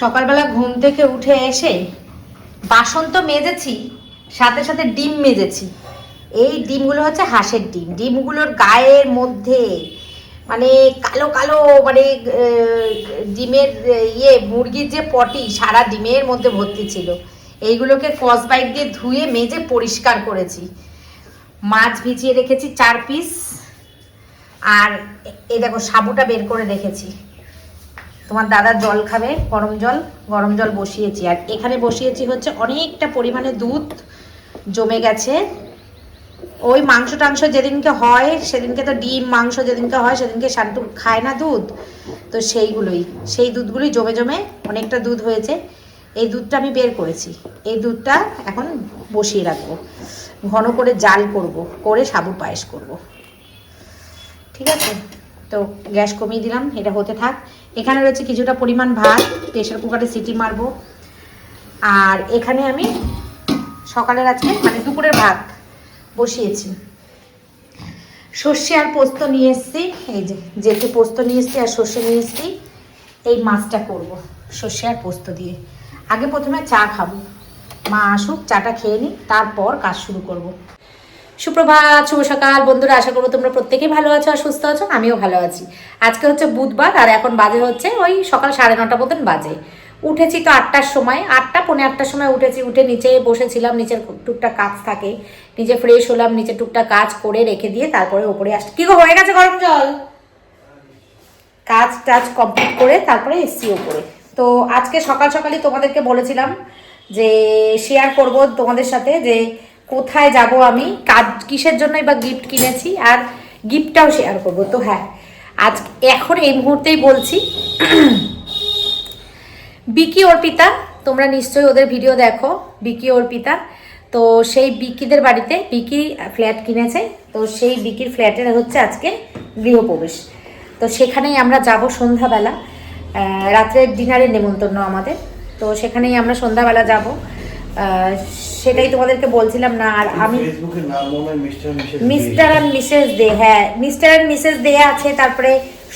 সকালবেলা ঘুম থেকে উঠে এসে বাসন তো মেজেছি, সাথে সাথে ডিম মেজেছি। এই ডিমগুলো হচ্ছে হাঁসের ডিম। ডিমগুলোর গায়ের মধ্যে মানে কালো কালো মানে ডিমের মুরগির যে পটি সারা ডিমের মধ্যে ভর্তি ছিল। এইগুলোকে স্কচব্রাইট দিয়ে ধুয়ে মেজে পরিষ্কার করেছি। মাছ ভিজিয়ে রেখেছি 4 পিস। আর এই দেখো সাবুটা বের করে রেখেছি। তোমার দাদা জল খাবে, গরম জল বসিয়েছি। আর এখানে বসিয়েছি হচ্ছে অনেকটা পরিমাণে দুধ জমে গেছে। ওই মাংস টাংস যেদিনকে হয় সেদিনকে তো ডিম মাংস যেদিনকে হয় সেদিনকে শান্তু খায় না দুধ, তো সেই দুধগুলোই জমে জমে অনেকটা দুধ হয়েছে। এই দুধটা আমি বের করেছি। এই দুধটা এখন বসিয়ে রাখবো, ঘন করে জাল করে সাবুর পায়েস করব। ঠিক আছে, তো গ্যাস কমিয়ে দিলাম, এটা হতে থাক। এখানে রয়েছে কিছুটা পরিমাণ ভাত, প্রেশার কুকারে সিটি মারবো। আর এখানে আমি সকালের আজকে মানে দুপুরের ভাত বসিয়েছি। সর্ষে আর পোস্ত নিয়ে এসেছি, এই যেতে পোস্ত নিয়ে এসেছি আর সর্ষে নিয়ে এসেছি। এই মাছটা করব সর্ষে আর পোস্ত দিয়ে। আগে প্রথমে চা খাবো, মা আসুক, চাটা খেয়ে নিই, তারপর কাজ শুরু করব। সুপ্রভাত, শুভ সকাল বন্ধুরা। আশা করবো তোমরা প্রত্যেকেই ভালো আছো আর সুস্থ আছো। আমিও ভালো আছি। আজকে হচ্ছে বুধবার আর এখন বাজে হচ্ছে ওই সকাল 9:30 মতন বাজে। উঠেছি তো 8টার সময়, 8টা পৌনে 8টার সময় উঠেছি। উঠে নিচে বসেছিলাম, নিচের টুকটাক কাজ থাকে, নিচে ফ্রেশ হলাম, নিচে টুকটাক কাজ করে রেখে দিয়ে তারপরে ওপরে আসছি। কি গো, হয়ে গেছে গরম জল? কাজ টাজ কমপ্লিট করে তারপরে এসছি ওপরে। তো আজকে সকাল সকালই তোমাদেরকে বলেছিলাম যে শেয়ার করব তোমাদের সাথে যে কোথায় যাব আমি, কাজ কিসের জন্যই বা গিফট কিনেছি, আর গিফটটাও শেয়ার করব। তো হ্যাঁ, আজ এখন এই মুহূর্তেই বলছি, বিকি অর্পিতা, তোমরা নিশ্চয়ই ওদের ভিডিও দেখো, বিকি অর্পিতা। তো সেই বিকিদের বাড়িতে বিকি ফ্ল্যাট কিনেছে। তো সেই বিকির ফ্ল্যাটের হচ্ছে আজকে গৃহপ্রবেশ। তো সেখানেই আমরা যাব সন্ধ্যাবেলা, রাত্রের ডিনারের নেমন্তন্ন আমাদের। তো সেখানেই আমরা সন্ধ্যাবেলা যাব, সেটাই তোমাদেরকে বলছিলাম না। আর আমি মিস্টার অ্যান্ড মিসেস দে, হ্যাঁ মিস্টার অ্যান্ড মিসেস দে আছে, তারপরে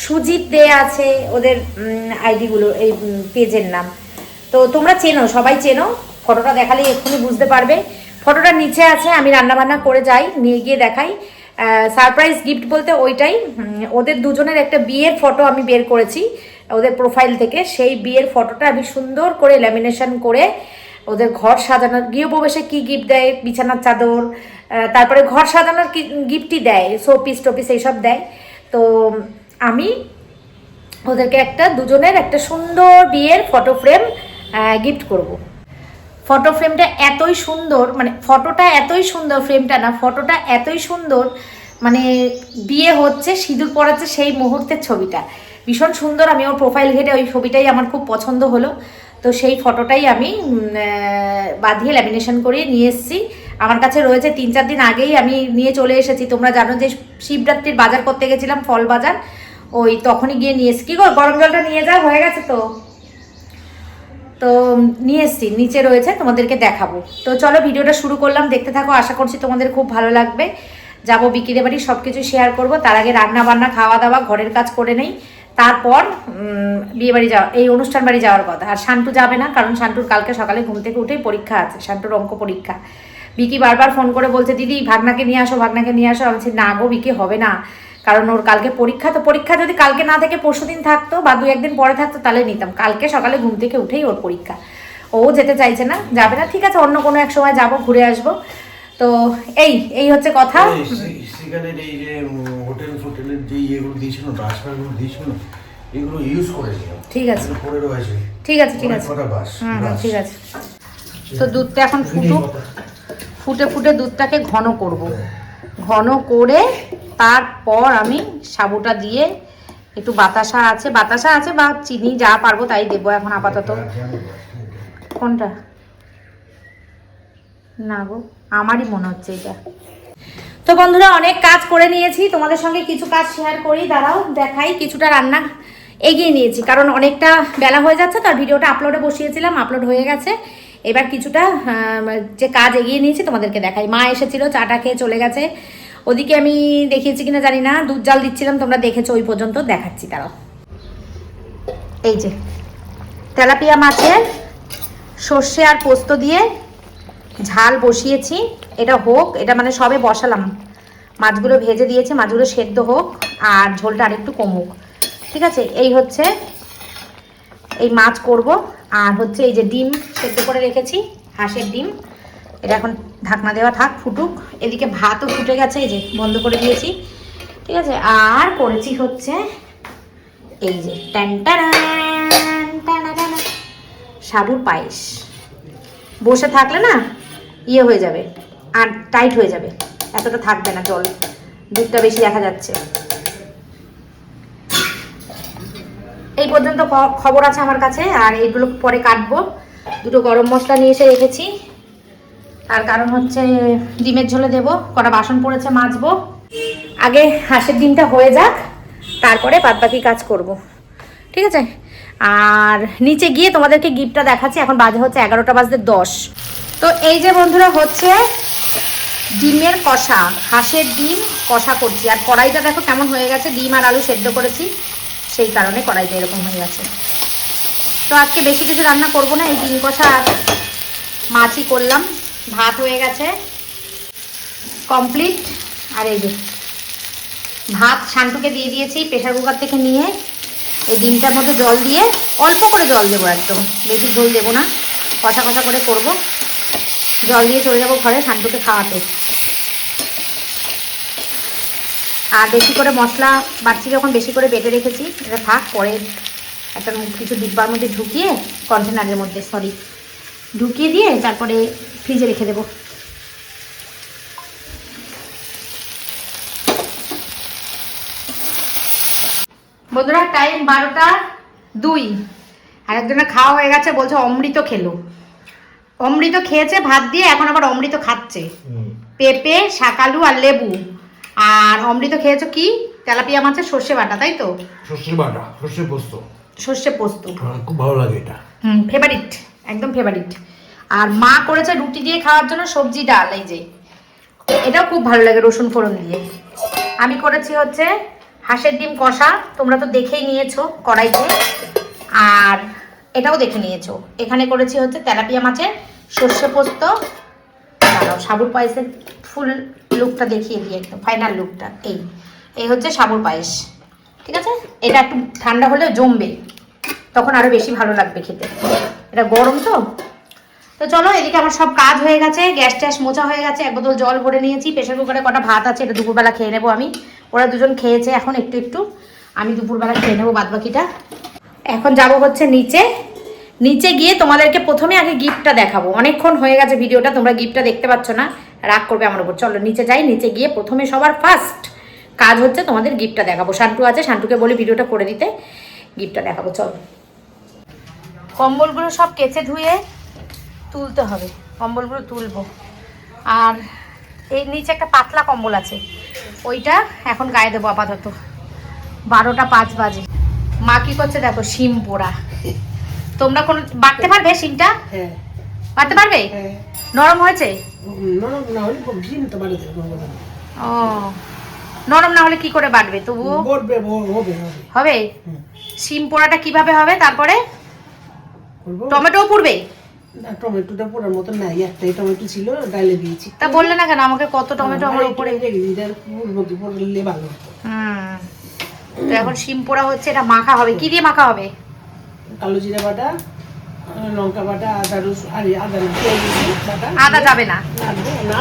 সুজিত দে আছে ওদের আইডিগুলো, এই পেজের নাম। তো তোমরা চেনো, সবাই চেনো, ফটোটা দেখালে এক্ষুনি বুঝতে পারবে। ফটোটা নিচে আছে, আমি রান্নাবান্না করে যাই, নিয়ে গিয়ে দেখাই। সারপ্রাইজ গিফট বলতে ওইটাই, ওদের দুজনের একটা বিয়ের ফটো আমি বের করেছি ওদের প্রোফাইল থেকে। সেই বিয়ের ফটোটা আমি সুন্দর করে ল্যামিনেশন করে ওদের ঘর সাজানোর, গৃহপ্রবেশে কি গিফট দেয়, বিছানার চাদর, তারপরে ঘর সাজানোর গিফটই দেয়, শোপিস টোপিস এইসব দেয়। তো আমি ওদেরকে দুজনের একটা সুন্দর বিয়ের ফটো ফ্রেম গিফট করব। ফটো ফ্রেমটা এতই সুন্দর, মানে ফটোটা এতই সুন্দর, ফ্রেমটা না, ফটোটা এতই সুন্দর, মানে বিয়ে হচ্ছে, সিঁদুর পড়াচ্ছে সেই মুহূর্তের ছবিটা ভীষণ সুন্দর। আমি ওর প্রোফাইল ঘেটে ওই ছবিটাই আমার খুব পছন্দ হলো। তো সেই ফটোটাই আমি বাঁধিয়ে ল্যামিনেশন করে নিয়ে এসেছি। আমার কাছে রয়েছে, 3-4 দিন আগেই আমি নিয়ে চলে এসেছি। তোমরা জানো যে শিবরাত্রির বাজার করতে গেছিলাম, ফল বাজার, ওই তখনই গিয়ে নিয়ে এসেছি। কি গো, গরম জলটা নিয়ে যাও, হয়ে গেছে তো? তো নিয়ে এসেছি, নিচে রয়েছে, তোমাদেরকে দেখাবো। তো চলো ভিডিওটা শুরু করলাম, দেখতে থাকো, আশা করছি তোমাদের খুব ভালো লাগবে। যাবো বিকিদের বাড়ি, সব কিছু শেয়ার করবো। তার আগে রান্না বান্না, খাওয়া দাওয়া, ঘরের কাজ করে নেই, তারপর বিয়ে বাড়ি যাওয়া, এই অনুষ্ঠান বাড়ি যাওয়ার কথা। আর শান্তু যাবে না, কারণ শান্তুর কালকে সকালে ঘুম থেকে উঠেই পরীক্ষা আছে, শান্তুর অঙ্ক পরীক্ষা। বিকি বারবার ফোন করে বলছে, দিদি ভাগনাকে নিয়ে আসো, ভাগনাকে নিয়ে আসো। আমি বলছি না গো বিকি, হবে না, কারণ ওর কালকে পরীক্ষা। তো পরীক্ষা যদি কালকে না থেকে পরশুদিন থাকতো বা 2-1 দিন পরে থাকতো তাহলে নিতাম। কালকে সকালে ঘুম থেকে উঠেই ওর পরীক্ষা, ও যেতে চাইছে না, যাবে না। ঠিক আছে, অন্য কোনো এক সময় যাবো, ঘুরে আসবো। তো এই হচ্ছে কথা। সেখানের এই যে হোটেলের যে ইয়েগুলো দিয়েছিল, ট্রান্সফারগুলো দিয়েছিল, এগুলো ইউজ করে নিও। ঠিক আছে, পরে রয়েছে। ঠিক আছে, ঠিক আছে, ঠিক আছে। তো দুধটা এখন ফুটে দুধটাকে ঘন করব। ঘন করে তারপর আমি সাবুটা দিয়ে, একটু বাতাসা আছে বা চিনি যা পারবো তাই দেবো এখন আপাতত। কোনটা? না গো, আমারই মনে হচ্ছে এটা। তো বন্ধুরা, অনেক কাজ করে নিয়েছি, তোমাদের সঙ্গে কিছু কাজ শেয়ার করি, দাঁড়াও দেখাই। কিছুটা রান্না এগিয়ে নিয়েছি, কারণ অনেকটা বেলা হয়ে যাচ্ছে। তো ভিডিওটা আপলোডে বসিয়েছিলাম, আপলোড হয়ে গেছে। এবার কিছুটা যে কাজ এগিয়ে নিয়েছি তোমাদেরকে দেখাই। মা এসেছিল, চাটা খেয়ে চলে গেছে। ওদিকে আমি দেখিয়েছি কিনা জানি না, দুধ জাল দিচ্ছিলাম, তোমরা দেখেছো ওই পর্যন্ত, দেখাচ্ছি। তারাও এই যে তেলাপিয়া মাছের সর্ষে আর পোস্ত দিয়ে ঝাল বসিয়েছি। এটা হোক, এটা মানে সবে বসালাম, মাছগুলো ভেজে দিয়েছি, মাছগুলো সেদ্ধ হোক আর ঝোলটা আরেকটু কমুক। ঠিক আছে, এই হচ্ছে এই মাছ করব। আর হচ্ছে এই যে ডিম সেদ্ধ করে রেখেছি, হাঁসের ডিম, এটা এখন ঢাকনা দেওয়া থাক, ফুটুক। এদিকে ভাতও ফুটে গেছে, এই যে বন্ধ করে দিয়েছি। ঠিক আছে, আর করেছি হচ্ছে এই যে সাবুর পায়েস। বসে থাকলে না ইয়ে হয়ে যাবে আর টাইট হয়ে যাবে, এতটা থাকবে না, জল দুধটা বেশি দেখা যাচ্ছে। এই পর্যন্ত খবর আছে আমার কাছে, আর এইগুলো পরে কাটবো। দুটো গরম মশলা নিয়ে এসে রেখেছি, তার কারণ হচ্ছে ডিমের ঝোলে দেবো। কটা বাসন পড়েছে মাজবো। আগে হাঁসের ডিমটা হয়ে যাক, তারপরে বাদ বাকি কাজ করব। ঠিক আছে, আর নিচে গিয়ে তোমাদেরকে গিফটটা দেখাচ্ছি। এখন বাজে হচ্ছে 11টা বাজতে 10। তো এই যে বন্ধুরা হচ্ছে ডিমের কষা, হাঁসের ডিম কষা করছি। আর কড়াইটা দেখো কেমন হয়ে গেছে, ডিম আর আলু সেদ্ধ করেছি, সেই কারণে কড়াইটা এরকম হয়ে গেছে। তো আজকে বেশি কিছু রান্না করব না, এই ডিম কষা আর মাছই করলাম। ভাত হয়ে গেছে কমপ্লিট। আর এই যে ভাত শান্তুকে দিয়ে দিয়েছি প্রেশার কুকার থেকে নিয়ে। এই ডিমটার মধ্যে জল দিয়ে অল্প করে জল দেবো, একদম বেশি ঝোল দেবো না, কষা কষা করে করব। জল দিয়ে চলে যাবো ঘরে শান্তুকে খাওয়াতে। আর বেশি করে মশলা বাড়ছি যখন, বেশি করে বেটে রেখেছি, এটা থাক, পরে একটা কিছু ডিব্বার মধ্যে ঢুকিয়ে, কন্টেনারের মধ্যে ঢুকিয়ে দিয়ে তারপরে ফ্রিজে রেখে দেবো। বন্ধুরা টাইম 12টা 2। আর একজনের খাওয়া হয়ে গেছে, বলছে অমৃত খেলো। অমৃত খেয়েছে ভাত দিয়ে, এখন আবার অমৃত খাচ্ছে। পেঁপে, শাকালু আর লেবু। আর অমৃত খেয়েছো কি? তেলাপিয়া মাছের সর্ষে বাটা, তাই তো? সর্ষে বাটা, সর্ষে পোস্ত। সর্ষে পোস্ত খুব ভালো লাগে এটা। ফেভারিট, একদম ফেভারিট। আর মা করেছে রুটি দিয়ে খাওয়ার জন্য সবজি ডাল, এই যে এটাও খুব ভালো লাগে রসুন ফোড়ন দিয়ে। আমি করেছি হচ্ছে হাঁসের ডিম কষা, তোমরা তো দেখেই নিয়েছো কড়াইতে, আর এটাও দেখে নিয়েছো। এখানে করেছি হচ্ছে তেলাপিয়া মাছের সর্ষে পোস্ত। দাঁড়াও, সাবুর পায়েসের ফুল লুকটা দেখিয়ে দিই, একদম ফাইনাল লুকটা। এই হচ্ছে সাবুর পায়েস। ঠিক আছে, এটা একটু ঠান্ডা হলে জমবে, তখন আরো বেশি ভালো লাগবে খেতে। এটা গরম তো। তো চলো, এদিকে আমার সব কাজ হয়ে গেছে, গ্যাস ট্যাস মোছা হয়ে গেছে, এক বোতল জল ভরে নিয়েছি, প্রেশার কুকারে কটা ভাত আছে, এটা দুপুরবেলা খেয়ে নেবো আমি। ওরা দুজন খেয়েছে এখন একটু একটু, আমি দুপুরবেলা খেয়ে নেবো বাদ বাকিটা। এখন যাব হচ্ছে নিচে গিয়ে তোমাদেরকে প্রথমে আগে গিফটটা দেখাবো। অনেকক্ষণ হয়ে গেছে ভিডিওটা, তোমরা গিফটটা দেখতে পাচ্ছ না, রাগ করবে আমার উপর। চলো নিচে যাই, নিচে গিয়ে প্রথমে সবার ফার্স্ট কাজ হচ্ছে তোমাদের গিফটটা দেখাবো। শান্টু আছে, শান্টুকে বলে ভিডিওটা করে দিতে, গিফটটা দেখাবো। চলো, কম্বলগুলো সব কেচে ধুয়ে তুলতে হবে, কম্বলগুলো তুলবো। আর এই নিচে একটা পাতলা কম্বল আছে, ওইটা এখন গায়ে দেবো আপাতত। 12টা 5 বাজে। মা কি করছে দেখো, শিম পোড়া। তোমরা কোন বাটতে পারবে শিমটা? হ্যাঁ, বাটতে পারবে? নরম হয়েছে? নরম না হলে ঘি নিতে পারে। ও, নরম না হলে কি করে বাটবে? তবু হবে। শিম পোড়াটা কিভাবে হবে? তারপরে টমেটো পুড়বে না, টমেটোটা পোড়ার মতো নাই, একটাই টমেটো ছিল, ডালে দিয়েছি। তা বললে না কেন আমাকে কত টমেটো আমার উপরে? পড়লে ভালো হতো। তো এখন শিম পোড়া হচ্ছে, এটা মাখা হবে। কি দিয়ে মাখা হবে? কালো জিরা বাটা, লঙ্কা বাটা, আদা রসুন, আদা না, বাটা। আদা যাবে না?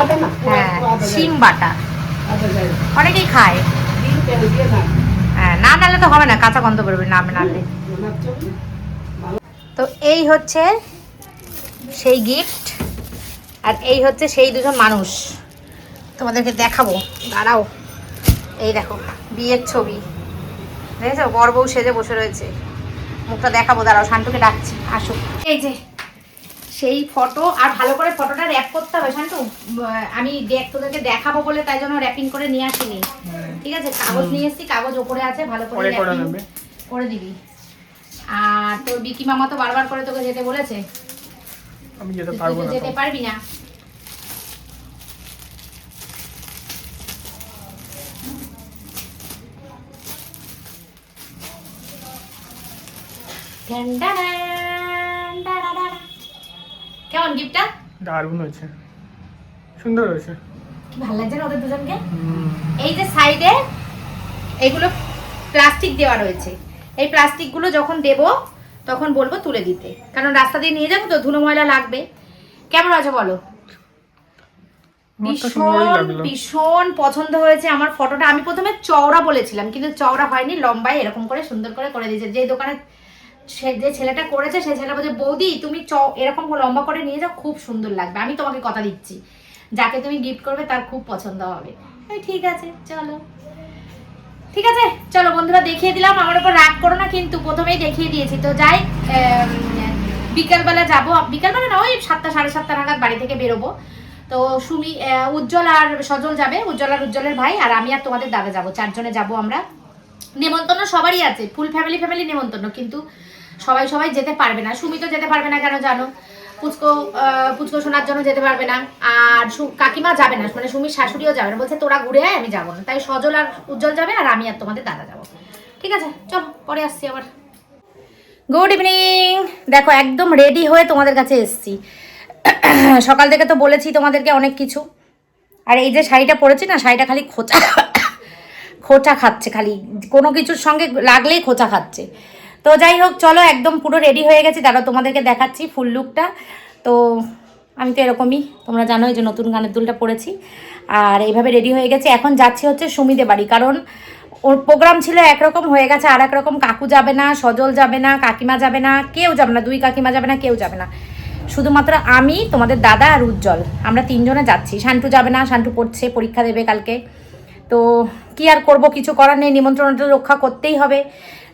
আদা না, হ্যাঁ, শিম বাটা আদা যায় না। অনেকেই খায়। হ্যাঁ, না নাড়লে তো হবে না, কাঁচা গন্ধ বেরোবে না নাড়লে। তো এই হচ্ছে সেই গিফট, আর এই হচ্ছে সেই দুজন মানুষ। তোমাদেরকে দেখাবো, দাঁড়াও। এই দেখো বিয়ের ছবি, দেখেছো? বর বউ সেজে বসে রয়েছে, মুখটা দেখাবো, দাঁড়াও, শান্তুকে ডাকছি, আসুক। এই যে সেই ফটো, আর ভালো করে ফটোটা র্যাপ করতে হবে শান্তু। আমি তোদেরকে দেখাবো বলে তাই জন্য র্যাপিং করে নিয়ে আসিনি। ঠিক আছে, কাগজ নিয়ে এসেছি, কাগজ ওপরে আছে, ভালো করে র্যাপিং করে দিবি। আর তোর বিকি মামা তো বারবার করে তোকে যেতে বলেছে, আমি যেতে পারবো না। যেতে পারবি না। কেমন গিফটটা? দারুণ হয়েছে, সুন্দর হয়েছে। কি ভালো লাগছে না ওদের দুজনকে? এই যে সাইডে এগুলো প্লাস্টিক দেওয়া রয়েছে, এই প্লাস্টিকগুলো যখন দেব তখন বলবো তুলে দিতে, কারণ রাস্তা দিয়ে নিয়ে যাবো তো ধুলো ময়লা লাগবে। কেমন আছে বলো? ভীষণ ভীষণ পছন্দ হয়েছে আমার ফটোটা। আমি প্রথমে চওড়া বলেছিলাম, কিন্তু চওড়া হয়নি, লম্বাই এরকম করে সুন্দর করে দিয়েছে। যে দোকানে যে ছেলেটা করেছে সেই ছেলেটা বলছে, বৌদি তুমি এরকম লম্বা করে নিয়ে যাও, খুব সুন্দর লাগবে। আমি তোমাকে কথা দিচ্ছি, যাকে তুমি গিফট করবে তার খুব পছন্দ হবে। ঠিক আছে চলো, ঠিক আছে চলো বন্ধুরা, দেখিয়ে দিলাম, আমার উপর রাগ করো না কিন্তু, প্রথমেই দেখিয়ে দিয়েছি। তো যাই, বিকালবেলা যাবো, বিকালবেলা না ওই 7টা 7:30 নাগাদ বাড়ি থেকে বেরোবো। তো সুমি, উজ্জ্বল আর সজল যাবে, উজ্জ্বল আর উজ্জ্বলের ভাই, আর আমি আর তোমাদের দাদা যাবো, 4 জনে যাবো আমরা। নেমন্তন্ন সবারই আছে, ফুল ফ্যামিলি নেমন্তন্ন, কিন্তু সবাই যেতে পারবে না। সুমি তো যেতে পারবে না, কেন জানো? পুচকো শোনার জন্য যেতে পারবে না, আর কাকিমা যাবে না, মানে সুমির শাশুড়িও যাবে না, বলছে তোরা ঘুরে আয়, আমি যাবো না। তাই সজল আর উজ্জ্বল যাবে, আর আমি আর তোমাদের দাদা যাবো। ঠিক আছে চলো, পরে আসছি আবার। Good evening. দেখো একদম রেডি হয়ে তোমাদের কাছে এসছি। সকাল থেকে তো বলেছি তোমাদেরকে অনেক কিছু, আর এই যে শাড়িটা পরেছি না, শাড়িটা খালি খোঁচা খাচ্ছে, খালি কোনো কিছুর সঙ্গে লাগলেই খোঁচা খাচ্ছে। তো যাই হোক চলো, একদম পুরো রেডি হয়ে গেছি, দাঁড়াও তোমাদেরকে দেখাচ্ছি ফুল লুকটা। তো আমি তো এরকমই, তোমরা জানোই যে নতুন গানের দুলটা পরেছি, আর এইভাবে রেডি হয়ে গেছি। এখন যাচ্ছি হচ্ছে সুমিদের বাড়ি, কারণ ওর প্রোগ্রাম ছিল একরকম, হয়ে গেছে আর একরকম। কাকু যাবে না, সজল যাবে না, কাকিমা যাবে না, কেউ যাবে না, 2 কাকিমা যাবে না, কেউ যাবে না, শুধুমাত্র আমি, তোমাদের দাদা আর উজ্জ্বল, আমরা 3 জনে যাচ্ছি। শান্টু যাবে না, শান্টু পড়ছে, পরীক্ষা দেবে কালকে। তো কি আর করব, কিছু করার নেই, নিমন্ত্রণটা রক্ষা করতেই হবে,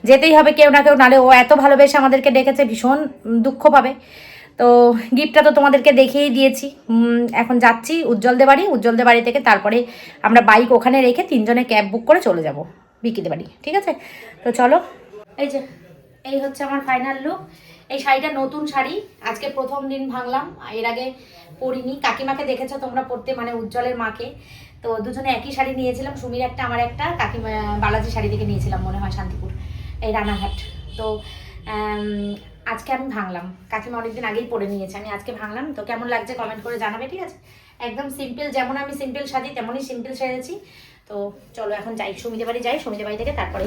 যেতেই হবে কেউ না কেউ, নালে ও এত ভালোবেসে আমাদেরকে ডেকেছে, ভীষণ দুঃখ পাবে। তো গিফটটা তো তোমাদেরকে দেখিয়েই দিয়েছি। এখন যাচ্ছি উজ্জ্বলদের বাড়ি থেকে তারপরে আমরা বাইক ওখানে রেখে 3 জনে ক্যাব বুক করে চলে যাব বিকিদের বাড়ি। ঠিক আছে, তো চলো। এই হচ্ছে আমার ফাইনাল লুক। এই শাড়িটা নতুন শাড়ি, আজকে প্রথম দিন ভাঙলাম, এর আগে পরিনি। কাকিমাকে দেখেছো তোমরা পরতে, মানে উজ্জ্বলের মাকে। তো দুজনে একই শাড়ি নিয়েছিলাম, সুমির একটা আমার একটা, কাকিমা বালাজি শাড়ি থেকে নিয়েছিলাম মনে হয়, শান্তিপুর, এই রানাঘাট। তো আজকে আমি ভাঙলাম, কাকিমা অনেকদিন আগেই পরে নিয়েছে, আমি আজকে ভাঙলাম। তো কেমন লাগছে কমেন্ট করে জানাবে, ঠিক আছে? একদম সিম্পল, যেমন আমি সিম্পল সাজি তেমনই সিম্পল সেজেছি। তো চলো এখন যাই, সুমিদের বাড়ি যাই, সুমিদের বাড়ি থেকে তারপরে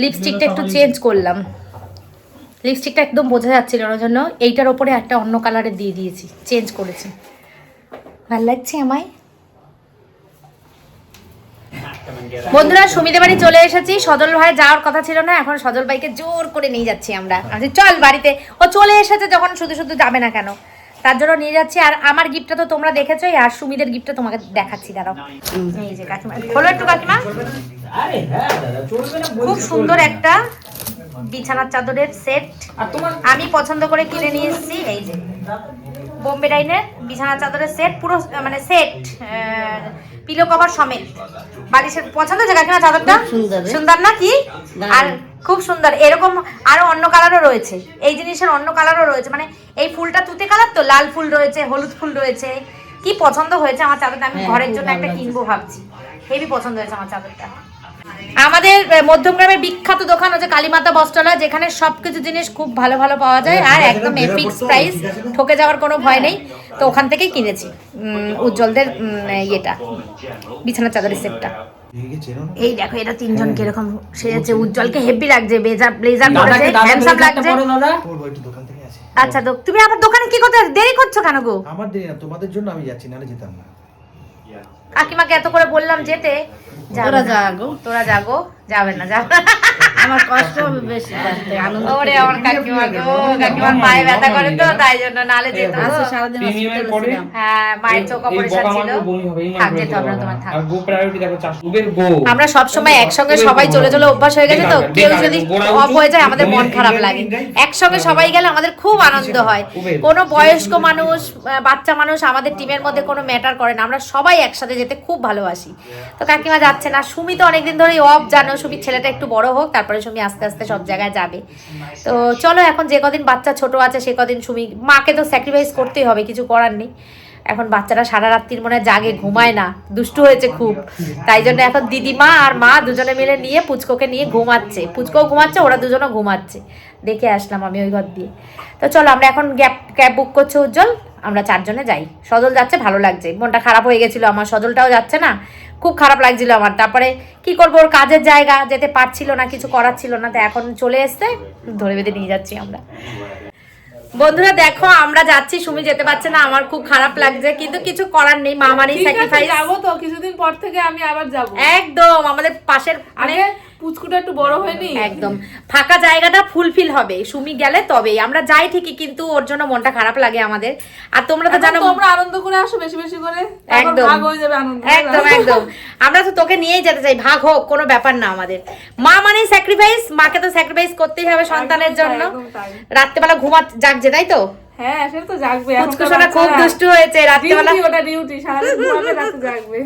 লিপস্টিকটা একটু চেঞ্জ করলাম, লিপস্টিকটা একদম বোঝা যাচ্ছিল না, জন্য এইটার ওপরে একটা অন্য কালারের দিয়ে দিয়েছি, চেঞ্জ করেছি। ভালো লাগছে আমায়। বন্ধুরা সুমিদের বাড়ি চলে এসেছি, সজল ভাই যাওয়ার কথা ছিল না, এখন সজল ভাইকে জোর করে নিয়ে যাচ্ছি আমরা। চল বাড়িতে, ও চলে এসেছে যখন শুধু যাবে না কেন, তার জন্য নিয়ে যাচ্ছি। আর আমার গিফটটা তো তোমরা দেখেছোই, আর সুমিদের গিফটটা তোমাকে দেখাচ্ছি, দাঁড়াও। এই যে কাকিমা, খোলো একটু কাকিমা। খুব সুন্দর একটা বিছানার চাদরের সেট আমি পছন্দ করে কিনে নিয়ে এসেছি। এই যে বোম্বে ডাইনের বিছানার চাদরের সেট, পুরো মানে সেট, পিলো কভার সমেত, বালিশের। পছন্দ হয়েছে কাকিমা চাদরটা? সুন্দর না কি? আর খুব সুন্দর, এরকম আরো অন্য কালারও রয়েছে, এই জিনিসের অন্য কালারও রয়েছে, মানে এই ফুলটা তুতে কালার, তো লাল ফুল রয়েছে, হলুদ ফুল রয়েছে। কি পছন্দ হয়েছে আমার চাদরটা, আমি ঘরের জন্য একটা কিনবো ভাবছি, হেভি পছন্দ হয়েছে আমার চাদরটা। আমাদের মধ্যমগ্রামের বিখ্যাত দোকান হচ্ছে কালীমাতা বস্ত্রালয়, যেখানে সবকিছু জিনিস খুব ভালো পাওয়া যায়, আর একদম ফিক্স প্রাইস, ঠকে যাওয়ার কোনো ভয় নেই। তো ওখান থেকেই কিনেছি উজ্জ্বলদের ইয়েটা, বিছানার চাদরের সেটটা। এই দেখো এটা 3 জন কিরকম সেজেছে, উজ্জ্বলকে হেভি লাগছে, ব্লেজার পরেছে, হ্যান্ডসাম লাগছে। আচ্ছা, তো তুমি আবার দোকানে কি করতে দেরি করছো কেন গো? আমার দেরি না, তোমাদের জন্য আমি যাচ্ছি, নাহলে যেতাম না। কাকিমাকে এত করে বললাম যেতে, তোরা যাগো, যাবে না, যাবে না। আমার কষ্ট হবে বেশি, আনন্দ। ওরে আমার কাকিমা গো, কাকিমার পায়ে ব্যথা করে তো, তাই জন্য নালে যেত। সারাদিন হসপিটালে ছিলাম। হ্যাঁ, মায়ের চোখ অপারেশন ছিল, থাক যেতে হবে না তোমার, থাক। আর গো প্রায়োরিটি দেখো, চাষুবের গো। আমরা সব সময় একসঙ্গে সবাই চলে অভ্যাস হয়ে গেছে, তো কেউ যদি অফ হয়ে যায় আমাদের মন খারাপ লাগে। একসঙ্গে সবাই গেলে আমাদের খুব আনন্দ হয়। কোনো বয়স্ক মানুষ, বাচ্চা মানুষ আমাদের টিমের মধ্যে কোনো ম্যাটার করে না, আমরা সবাই একসাথে যেতে খুব ভালোবাসি। তো কাকিমা যাচ্ছে না, সুমি তো অনেকদিন ধরেই অফ, জানো, সুমির ছেলেটা একটু বড় হোক, তারপরে সুমি আস্তে আস্তে সব জায়গায় যাবে। তো চলো এখন যে কদিন বাচ্চা ছোট আছে সে কদিন সুমি, মাকে তো স্যাক্রিফাইস করতেই হবে, কিছু করার নেই। এখন বাচ্চারা সারা রাত্রির মনে হয় জাগে, ঘুমায় না, দুষ্টু হয়েছে খুব। তাই জন্য এখন দিদিমা আর মা দুজনে মিলে নিয়ে পুচকোকে নিয়ে ঘুমাচ্ছে, পুচকোও ঘুমাচ্ছে, ওরা দুজনও ঘুমাচ্ছে। দেখে আসলাম আমি ওই ঘর দিয়ে। তো চলো আমরা এখন ক্যাব বুক করছে উজ্জ্বল, আমরা 4 জনে যাই। সজল যাচ্ছে, ভালো লাগছে, মনটা খারাপ হয়ে গেছিল আমার, সজলটাও যাচ্ছে না, খুব খারাপ লাগছিল আমার। তারপরে কি করবো, ওর কাজের জায়গা, যেতে পারছিল না, কিছু করার ছিল না, তো এখন চলে এসছে, ধরে বেঁধে নিয়ে যাচ্ছি আমরা। বন্ধুরা দেখো আমরা যাচ্ছি, সুমি যেতে পারছে না, আমার খুব খারাপ লাগছে, কিন্তু কিছু করার নেই, মা মানি স্যাক্রিফাইস। যাবো তো কিছুদিন পর থেকে, আমি আবার যাবো একদম আমাদের পাশের আগে পুচকুটা একটু বড় হয়নি, একদম ফাঁকা জায়গাটা ফুলফিল হবে সুমি গেলে তবেই। আমরা যাই ঠিকই, কিন্তু ওর জন্য মনটা খারাপ লাগে আমাদের। আর তোমরা তো জানো তোমরা আনন্দ করে আসো বেশি বেশি করে, একদম ভাগ হয়ে যাবে আনন্দ। একদম একদম আমরা তো তোকে নিয়েই যেতে চাই, ভাগ হোক কোনো ব্যাপার না আমাদের। মা মানে স্যাক্রিফাইস, মাকে তো স্যাক্রিফাইস করতেই হবে সন্তানের জন্য। রাত্রেবেলা জাগছে, তাই তো? হ্যাঁ সেটা তো জাগবে, পুচকুশোনা খুব দুষ্টু হয়েছে রাত্রেবেলা, ওটা ডিউটি, সারাদিন ঘুমাবে, রাতে জাগবে।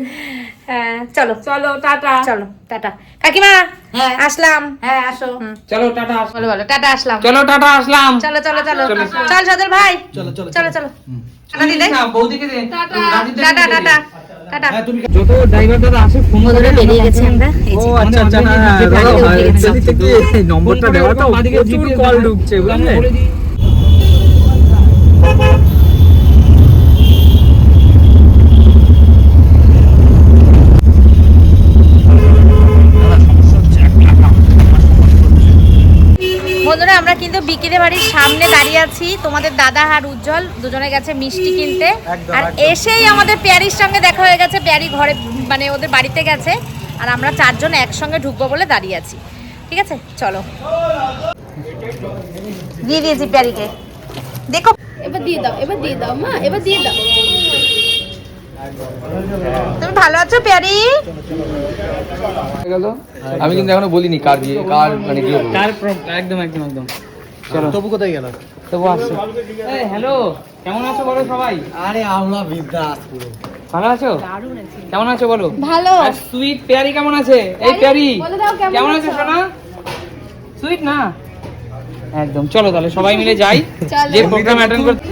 হ্যাঁ চলো চলো টাটা। চলো টাটা কাকিমা, হ্যাঁ আসলাম, হ্যাঁ আসো, চলো টাটা। বলো বলো টাটা আসলাম, চলো টাটা আসলাম। চলো চলো চলো চল সজল ভাই, চলো চলো চলো চলো টাটা দিলে, বৌদিকে দে। Tata tata tata. যত ড্রাইভার দাদা আসে ফোন বন্ধুরা বেরিয়ে গেছে আমরা, এই যে আচ্ছা আচ্ছা, নম্বরটা দেওয়া তো প্রচুর কল ঢুকছে বুঝলে। বন্ধুরা আমরা কিন্তু বিকেলে বাড়ির সামনে দাঁড়িয়ে আছি, তোমাদের দাদা আর উজ্জ্বল দুজনে গেছে মিষ্টি কিনতে, আর এসেই আমাদের প্যারির সঙ্গে দেখা হয়ে গেছে, প্যারি ঘরে মানে ওদের বাড়িতে গেছে, আর আমরা 4 জন একসঙ্গে ঢুকবো বলে দাঁড়িয়ে আছি। ঠিক আছে চলো, দিয়ে দিয়েছি প্যারিকে, দেখো এবার দিয়ে দাও, এবার দিয়ে দাও মা, এবার দিয়ে দাও। তুমি ভালো আছো প্যারি? গেল আমি কিন্তু এখনো বলিনি কার বিয়ে, কার মানে বিয়ে করবো। একদম একদম একদম। চলো তবু কোথায় গেল? তবু আসছে। এই হ্যালো, কেমন আছো বলো সবাই? আরে আমরা বিদ্যাস পুরো ভালো আছো? কেমন আছো বলো? ভালো। আর সুইট প্যারি কেমন আছে? এই প্যারি বলে দাও কেমন কেমন আছে সোনা? সুইট না একদম। চলো তাহলে সবাই মিলে যাই, চলো। যে প্রোগ্রাম অ্যাটেন্ড করতে।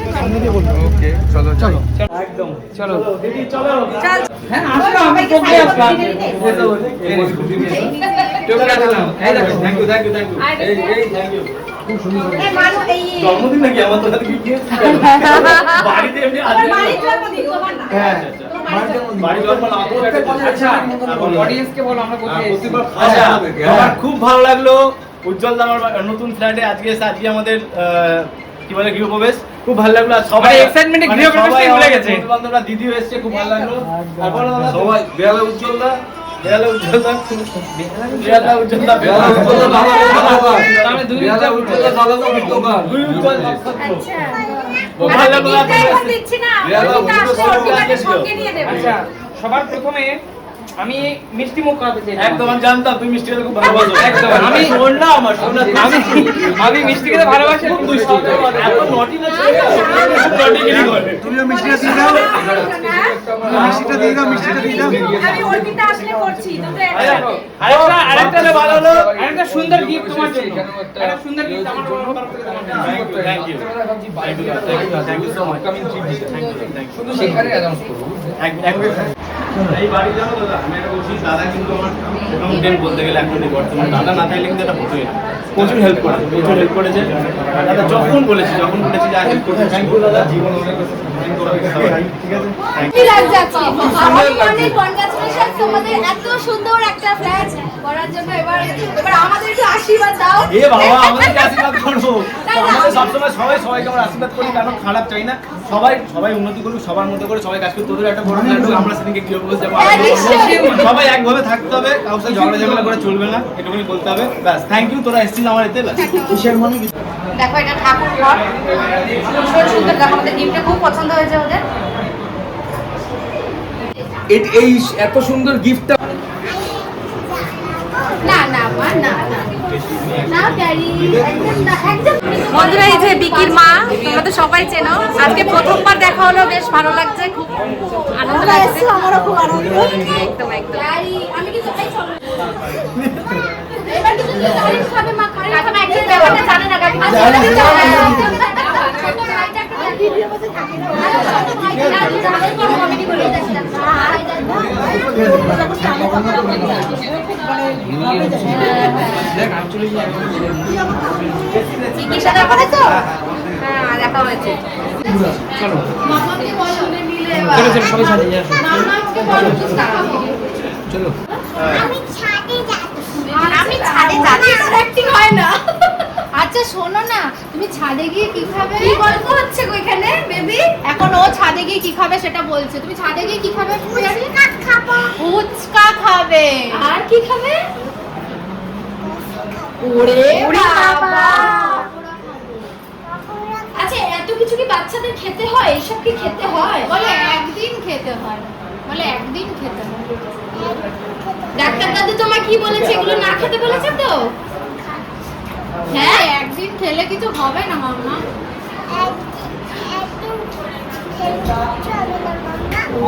ওকে চলো চলো একদম চলো দিদি চলো। হ্যাঁ আসো, আমি টোকে আসলাম, টোকে আসলাম। এই দেখো, thank you thank you thank you. এই থ্যাংক ইউ। জন্মদিন নাকি আমার, তো বাড়িতে এমনি আজকে হ্যাঁ বাড়ি জন্ম না আচ্ছা অডিয়েন্সকে বলো আমরা কোথায় এসেছি। আচ্ছা আমার খুব ভালো লাগলো উজ্জ্বল দা আমার নতুন ফ্ল্যাটে আজকে এসে, আজকে আমাদের কি বলে গৃহপ্রবেশ, খুব ভালো লাগলো। আর সবাই এক্সাইটমেন্টে গৃহপ্রবেশটাই ভুলে গেছে। বন্ধুরা দিদিও এসেছে, খুব ভালো লাগলো। আর বলো দাদা সবাই বেয়ালে উজ্জ্বল দা, বেয়ালে উজ্জ্বল দা, বেয়ালে উজ্জ্বল দা, বেয়ালে উজ্জ্বল দা, তাহলে দুই উজ্জ্বল দা দাদা দুই উজ্জ্বল দা, খুব ভালো লাগলো। আচ্ছা সবার প্রথমে আমি মিষ্টি মুখ করাতে চাই। একদম আমি জানতাম তুমি মিষ্টি খেতে খুব ভালোবাসো। একদম আমি শোন না আমার, শোন না আমি মিষ্টি খেতে ভালোবাসি। খুব দুষ্টু, এত নটি না ছেলে, খুব নটিগিরি করে। তুমিও মিষ্টিটা দিয়ে দাও, মিষ্টিটা দিয়ে দাও, মিষ্টিটা দিয়ে দাও। আমি অর্পিতা আসলে করছি তোমরা আরেকটা ভালো হলো, আরেকটা সুন্দর গিফট তোমার জন্য, একটা সুন্দর গিফট আমার তরফ থেকে তোমার জন্য। Thank you thank you so much. শুধু সেখানে অ্যানাউন্স করব। এই বাড়ি যাবো দাদা, আমি একটা বলছি, দাদা কিন্তু আমার অ্যাকাউন্টেন্ট বলতে গেলে এখন বর্তমানে, দাদা না থাকলে কিন্তু এটা হতোই না। প্রচুর হেল্প করেছে দাদা, যখন বলেছি যে হেল্প করতে, থ্যাংক ইউ দাদা, জীবন অনেক ঠিক আছে। কি লাগছে আজকে? অনেক কনগ্রাচুলেশন তোমাদের এত সুন্দর একটা ফ্ল্যাট করার জন্য। এবার আমাদের একটু আশীর্বাদ দাও। এ বাবা, আমাদের আশীর্বাদ করবো, আমাদের সবসময় সবাইকে আমরা আশীর্বাদ করি, কারণ খারাপ চাই না। সবাই উন্নতি করুক, সবার মধ্যে করে সবাই কাজ করি। তোদের একটা বড় ফ্ল্যাট হোক, আমরা সেদিকে গৃহপ্রবেশ যাবো, সবাই একভাবে থাকতে হবে, কারোর সাথে ঝগড়া করে চলবে না, এটুকুনি বলতে হবে। ব্যাস, থ্যাংক ইউ, তোরা এসেছিস আমার এতে। দেখো এটা ঠাকুর ঘর, ভীষণ সুন্দর। দেখো আমাদের গিফটটা খুব পছন্দ হয়েছে ওদের। এই এত সুন্দর গিফটটা না না মা, না না না প্যারি, একদম না, একদম। বন্ধুরা এই যে বিকির মা, তোমরা তো সবাই চেনো, আজকে প্রথমবার দেখা হলো, বেশ ভালো লাগছে, খুব আনন্দ লাগছে। আমারও খুব আনন্দ। একদম একদম। প্যারি, আমি কিন্তু এই চলো। এবার কিন্তু তুমি কারেন্ট খাবে মা, কারেন্ট খাবে। একদম ব্যাপারটা জানে না কাকিমা। ভিডিও মধ্যে থাকে না। কমেডি করে চিকিৎসা দেখা হয়েছে তো? হ্যাঁ দেখা হয়েছে। মামাকে বলো মিলে চলো চলো সবাই সাথে যাই মামাকে বলো চলো আমি ছাদে যাচ্ছি অ্যাক্টিং হয় না। আচ্ছা শোনো না, তুমি ছাদে গিয়ে কি খাবে? কি গল্প হচ্ছে গো এখানে বেবি? এখন ও ছাদে গিয়ে কি খাবে সেটা বলছে। তুমি ছাদে গিয়ে কি খাবে? ফুচকা খাবো। ফুচকা খাবে। আর কি খাবে? ওরে বাবা। আচ্ছা এত কিছু কি বাচ্চাদের খেতে হয়? এসব কি খেতে হয়? বলে একদিন খেতে হয়। বলে একদিন খেতে হয়। ডাক্তার দাদু তোমার কি বলেছে? এগুলো না খেতে বলেছে তো? হ্যাঁ একদিন খেলে কিছু হবে না মাম্মা।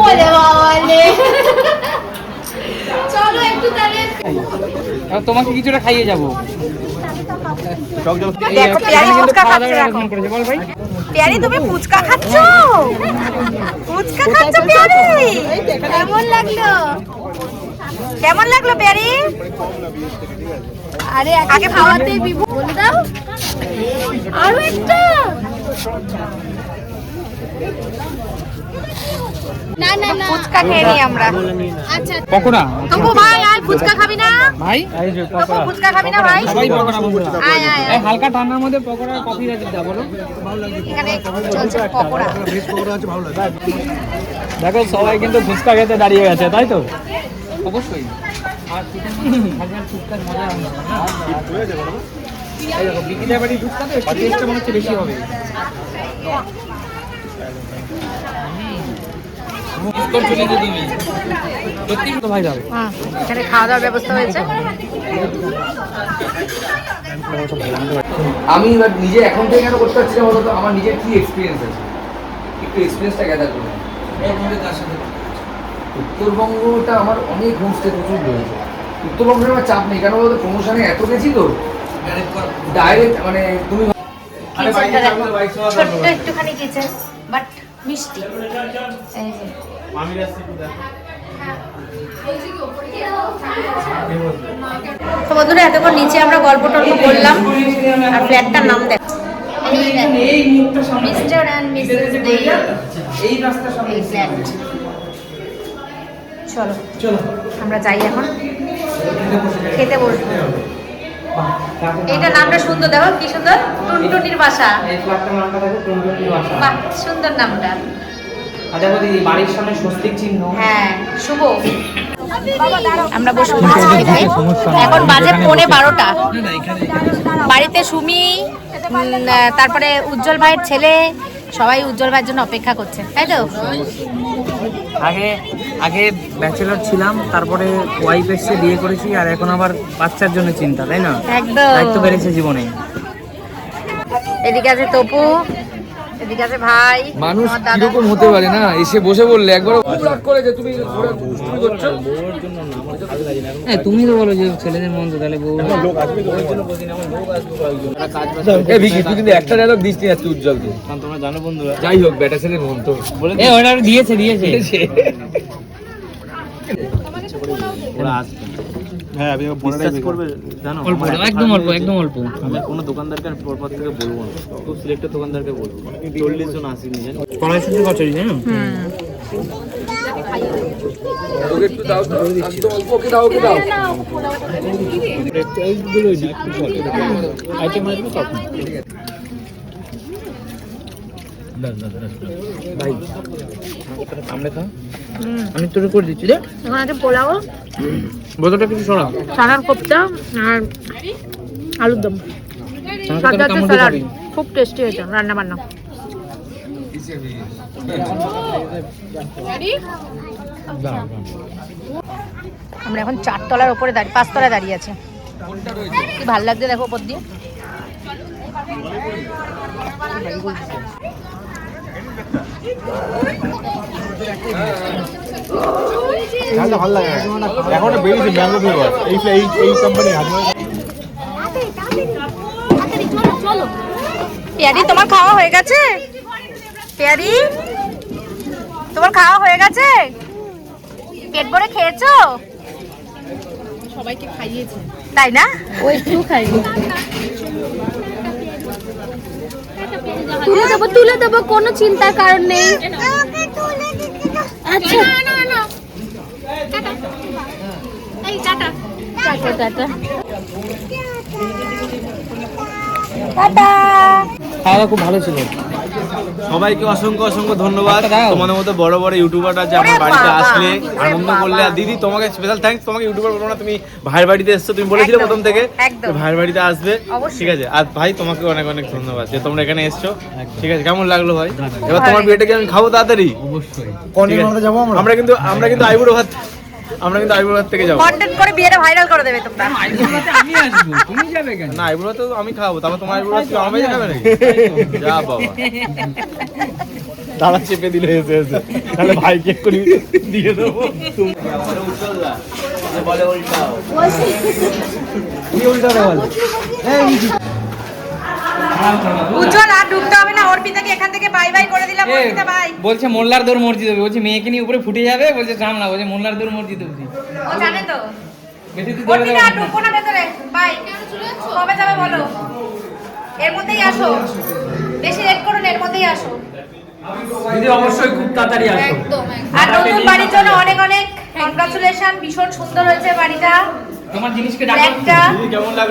ওরে বাবালে। চলো একটু তাহলে তোমাকে কিছুটা খাইয়ে যাবো। দেখো পেয়ারি ফুচকা খাচ্ছে দেখো। বল ভাই পেয়ারি তুমি ফুচকা খাচ্ছ? ফুচকা খাচ্ছ পেয়ারি? কেমন লাগলো? কেমন লাগলো পেয়ারি? আরে আগে খাওয়াতেই বিভু বলে দাও। আরো একটা। না না না ফুচকা খেয়ে নি আমরা। আচ্ছা পকোড়া তবু ভাই আয় ফুচকা খাবি না? ভাই তবু ফুচকা খাবি না ভাই? সবাই পকোড়া বন্ধুরা আয় আয় এই হালকা ঠান্ডার মধ্যে পকোড়া কফি রাখি দাও বলো। এখানে চলছে পকোড়া। দেখো সবাই কিন্তু ফুচকা খেতে দাঁড়িয়ে গেছে তাই তো? অবশ্যই। আর চিকেন ভাজার ফুচকার মজা হবে না। এই দেখো বিকিটা বাড়ি ফুচকা তো টেস্টটা মনে হচ্ছে বেশি হবে। মুস্কর চলে গিয়ে তুমি সত্যি তো ভাই যাবে। এখানে খাওয়া দাওয়ার ব্যবস্থা হয়েছে। আমি এবার নিজে এখন থেকে কেন করতে পারছি না বলতো, আমার নিজের কি এক্সপিরিয়েন্স আছে, একটু এক্সপিরিয়েন্সটা গ্যাদার করবো। উত্তরবঙ্গটা আমার অনেক হোমস্টে প্রচুর রয়েছে। উত্তরবঙ্গের আমার চাপ নেই, কেন বলতো প্রমোশনে এত গেছি তো ডাইরেক্ট মানে তুমি কিচেনটা দেখো ছোট্ট একটুখানি কিচেন বাট মিষ্টি। এই যে তো বন্ধুরা এতক্ষণ নিচে আমরা গল্প টল্প করলাম আর ফ্ল্যাটটার নাম দেখ মিস্টার অ্যান্ড মিসেস দে। এই রাস্তা সামনে এই ফ্ল্যাট। চলো চলো আমরা যাই এখন খেতে বসবো। এইটা নামটা সুন্দর দেখো কি সুন্দর, টুনটুনির বাসা। এই ফ্ল্যাটটার নামটা দেখো টুনটুনির বাসা। বাহ সুন্দর নামটা। আর দেখো দিদি বাড়ির সামনে স্বস্তিক চিহ্ন। হ্যাঁ শুভ। আমরা বসে পড়েছি খেতে। এখন বাজে 11:15। বাড়িতে সুমি তারপরে উজ্জ্বল ভাইয়ের ছেলে সবাই উজ্জ্বল ভাইয়ের জন্য অপেক্ষা করছে তাই তো? আগে আগে ব্যাচেলর ছিলাম, তারপরে ওয়াইফ এসে বিয়ে করেছি, আর এখন আবার বাচ্চার জন্য চিন্তা, তাই না? একদম দায়িত্ব বেড়েছে জীবনে। এদিকে আছে তপু, এদিকে আছে ভাই। মানুষ আমার দাদা। কিরকম হতে পারে না, এসে বসে বললে একবার করে যে তুমি করছো। তুমি তো বলো যে ছেলেদের মন তো, তাহলে বউ তুই কিন্তু একটা ডায়লগ দিস নি আজকে উজ্জ্বলকে, তোমরা জানো বন্ধুরা। যাই হোক ব্যাটা ছেলের মন তো বলে ওটা দিয়েছে দিয়েছে হ্যাঁ আমি বিশ্বাস করবে জানো অল্প একদম অল্প একদম অল্প। আমি কোনো দোকানদারকে আর পরপর থেকে বলবো না, খুব সিলেক্টেড দোকানদারকে বলবো। 40 জন আসেনি জানো। কড়াই শুদ্ধ কচুরি তাই না? ওকে একটু দাও তো, একদম অল্প ওকে দাও, ওকে দাও। ভাই সামনে খা, আমি তোকে করে দিচ্ছি রে। এখন আছে পোলাও, বোতলটা কিছু সরা। চানার কোপ্তা আর আলুর দম। সাথে আছে স্যালাড। খুব টেস্টি হয়েছে রান্না বান্না। আমরা এখন 4 তলার উপরে দাঁড়িয়ে 5 তলায় দাঁড়িয়ে আছে। কি ভালো লাগছে দেখো উপর দিয়ে। ভালো লাগে এখন বেরিয়েছে ম্যাঙ্গো ফ্লেভার এই কোম্পানি পেয়ারি তোমার খাওয়া হয়ে গেছে? পেয়ারি তোমার খাওয়া হয়ে গেছে? পেট ভরে খেয়েছো? সবাইকে খাইয়েছে, তাই না? ও একটু খাইনি। তুলে দেবো, কোনো চিন্তার কারণ নেই। আচ্ছা, এই টাটা টাটা টাটা। টাটা। খাওয়া খুব ভালো ছিল। সবাইকে অসংখ্য অসংখ্য ধন্যবাদ। আচ্ছা, দাও। তোমাদের মতো বড় বড় ইউটিউবাররা যে আমার ওরে বাড়িতে বাবা, আসলে ওরে আনন্দ বাবা। করলে। আর দিদি তোমাকে স্পেশাল থ্যাঙ্কস। তোমাকে ইউটিউবার বলবো না, তুমি ভাইয়ের বাড়িতে এসছো, তুমি বলেছিলে একদম, প্রথম থেকে একদম। যে ভাইয়ের বাড়িতে আসবে। অবশ্যই। ঠিক আছে, আর ভাই তোমাকে অনেক অনেক ধন্যবাদ যে তোমরা এখানে এসছো। একদম। ঠিক আছে, কেমন লাগলো ভাই? খুব এবার ভালো তোমার বিয়েটা কি আমি খাবো তাড়াতাড়ি? অবশ্যই। ঠিক আছে। আমরা কিন্তু আইবুড়ো ভাত থেকে যাবো। কন্টেন্ট করে বিয়েটা ভাইরাল করে দেবে তোমরা। আইবুড়োতে আমি আসবো, তুমি যাবে কেন? না, আইবুড়ো তো আমি খাবো, তারপর তোমার আইবুড়ো আমার ভাই খাবে নাকি? যা বাবা, দাদা চেপে দিলে এসে এসে, তাহলে ভাইকে এক্ষুনি দিয়ে দেবো। বলে উল্টাও। কি উল্টাতে বল? উজ্জ্বল আর ঢুকতে হবে না, অর্পিতাকে এখান থেকে বাই বাই করে দিলাম। অর্পিতা বাই। বলছে মোল্লার দৌড় মসজিদ হবে, বলছে মেয়েকে নিয়ে উপরে ফুটে যাবে, বলছে সামলা, বলছে মোল্লার দৌড় মসজিদ অবধি। ও জানে তো। বেশি তুই দৌড়ে অর্পিতা আর যাবে। ঢুকবো না ভেতরে। বাই। কবে যাবে বলো? এর মধ্যেই আসো, বেশি লেট করো না, এর মধ্যেই আসো। দিদি অবশ্যই খুব তাড়াতাড়ি আসো। একদম আর নতুন বাড়ির জন্য অনেক অনেক কনগ্রাচুলেশন। ভীষণ সুন্দর হয়েছে বাড়িটা, তোমার জিনিসকে ডাকো। ফ্ল্যাটটা। দিদি কেমন লাগলো?